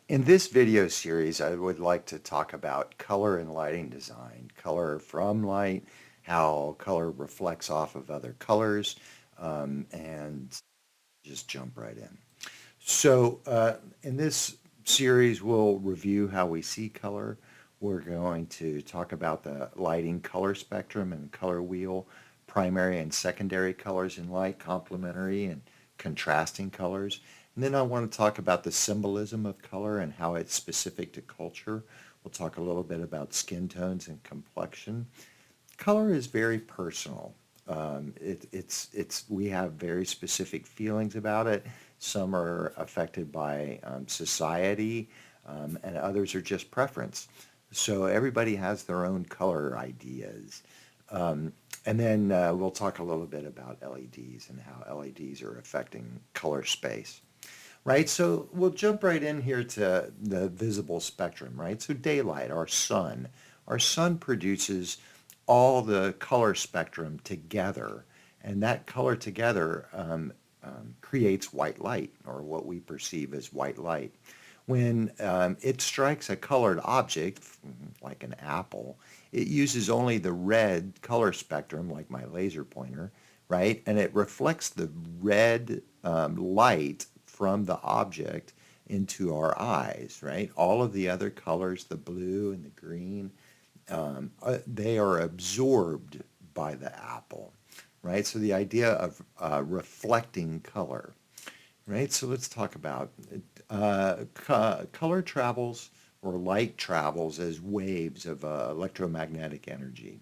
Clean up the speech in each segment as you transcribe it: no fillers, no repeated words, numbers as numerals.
In this video series, I would like to talk about color and lighting design, color from light, how color reflects off of other colors, and just jump right in. In this series, we'll review how we see color. We're going to talk about the lighting color spectrum and color wheel, primary and secondary colors in light, complementary and contrasting colors. And then I want to talk about the symbolism of color and how it's specific to culture. We'll talk a little bit about skin tones and complexion. Color is very personal. We have very specific feelings about it. Some are affected by society, and others are just preference. So everybody has their own color ideas. And then we'll talk a little bit about LEDs and how LEDs are affecting color space. Right, so we'll jump right in here to the visible spectrum, right? So daylight, our sun produces all the color spectrum together, and that color together creates white light, or what we perceive as white light. When it strikes a colored object, like an apple, it uses only the red color spectrum, like my laser pointer, right? And it reflects the red light from the object into our eyes, right? All of the other colors, the blue and the green, they are absorbed by the apple, right? So the idea of reflecting color, right? So let's talk about color travels or light travels as waves of electromagnetic energy,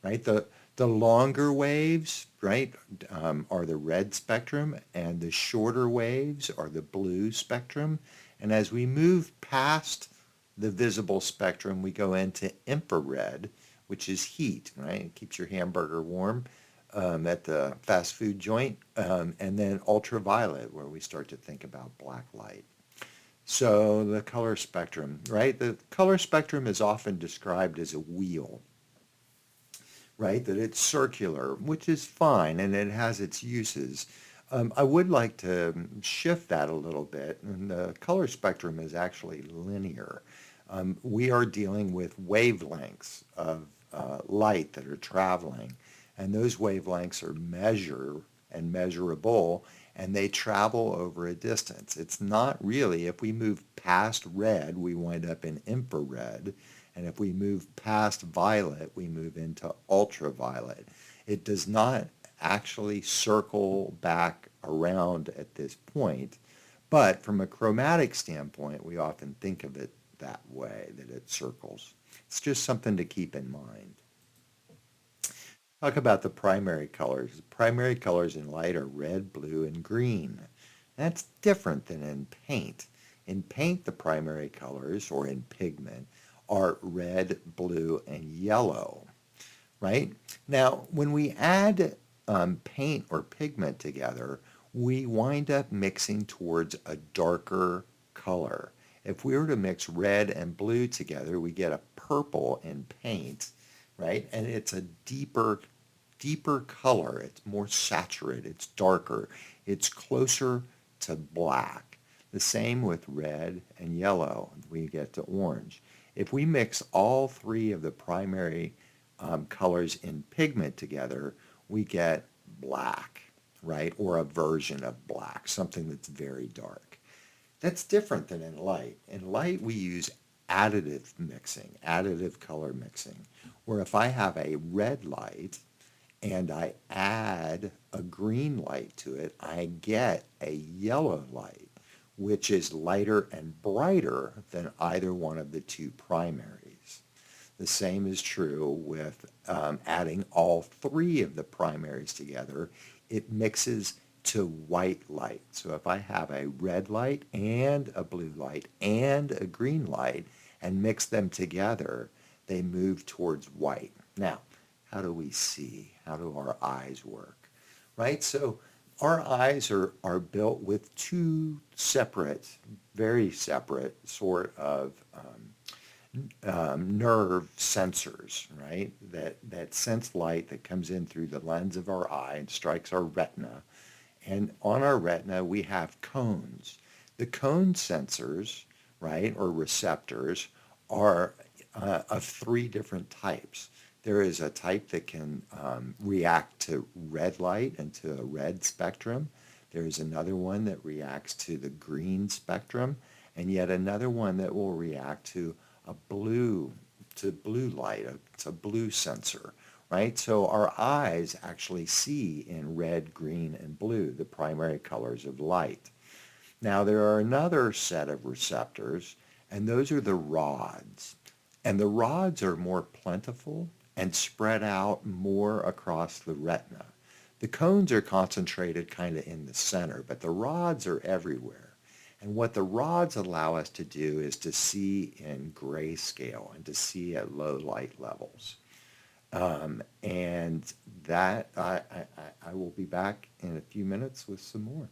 right? The longer waves, right, are the red spectrum, and the shorter waves are the blue spectrum. And as we move past the visible spectrum, we go into infrared, which is heat, right? It keeps your hamburger warm at the fast food joint, and then ultraviolet, where we start to think about black light. So the color spectrum, right? The color spectrum is often described as a wheel, right? That it's circular, which is fine, and it has its uses. I would like to shift that a little bit, and the color spectrum is actually linear. We are dealing with wavelengths of light that are traveling, and those wavelengths are measurable, and they travel over a distance. It's not really, if we move past red, we wind up in infrared, and if we move past violet, we move into ultraviolet. It does not actually circle back around at this point, but from a chromatic standpoint, we often think of it that way, that it circles. It's just something to keep in mind. Talk about the primary colors. The primary colors in light are red, blue, and green. That's different than in paint. In paint, the primary colors, or in pigment, are red, blue, and yellow, right? Now, when we add paint or pigment together, we wind up mixing towards a darker color. If we were to mix red and blue together, we get a purple in paint, right? And it's a deeper color. It's more saturated. It's darker. It's closer to black. The same with red and yellow. We get to orange. If we mix all three of the primary colors in pigment together, we get black, right? Or a version of black, something that's very dark. That's different than in light. In light, we use additive mixing, additive color mixing, where if I have a red light and I add a green light to it, I get a yellow light, which is lighter and brighter than either one of the two primaries. The same is true with adding all three of the primaries together. It mixes to white light. So if I have a red light and a blue light and a green light and mix them together, they move towards white. Now, how do we see? How do our eyes work? Right? So our eyes are built with two separate, very separate sort of nerve sensors, right? That sense light that comes in through the lens of our eye and strikes our retina. And on our retina, we have cones. The cone sensors, right, or receptors, are of three different types. There is a type that can react to red light and to a red spectrum. There's another one that reacts to the green spectrum, and yet another one that will react to a blue light. It's a blue sensor, right? So our eyes actually see in red, green, and blue, the primary colors of light. Now, there are another set of receptors, and those are the rods. And the rods are more plentiful and spread out more across the retina. The cones are concentrated kind of in the center, but the rods are everywhere. And what the rods allow us to do is to see in grayscale and to see at low light levels. And that I will be back in a few minutes with some more.